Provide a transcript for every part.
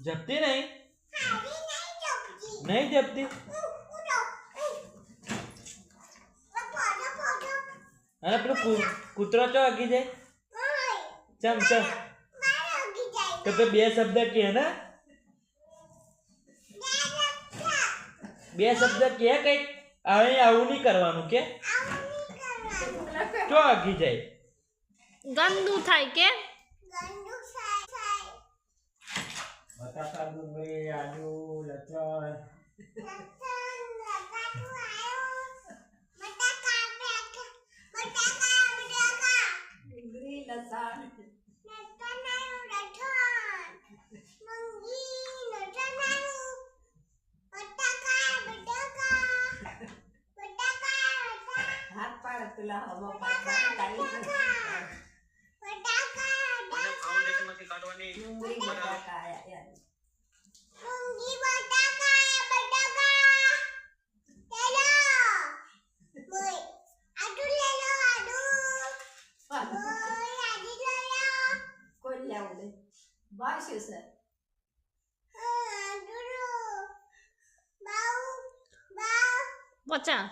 जपती नहीं नहीं जपती अरे पेलो कूतरो चो आगी जाए चम चम तो पे बे शब्द के ना बे शब्द के कई आवे आવું नहीं करवानुं के चो आगी जाए गंदू थाय के बटाका डુંગળી આલુ લસણ ડુંગળી લસણ હાથ પાડ પેલા હવા ડુંગળી બટાકા આયા કોઈ લેવું દે બાર શું છે પચા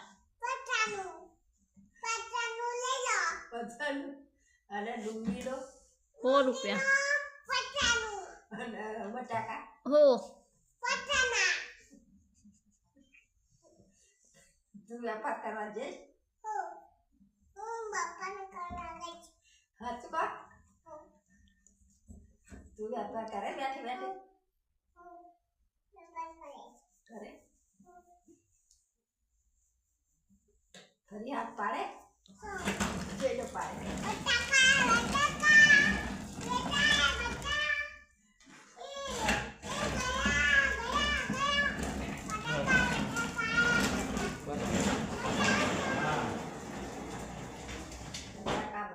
પચાસ અને ડુંગળી લો 100 રૂપિયા અને બટાકા હો તું વેપાર કરવા જઈશ હાચું કર તું વેપાર કરે બેઠી બેઠી કરે ફરી હાથ પાડે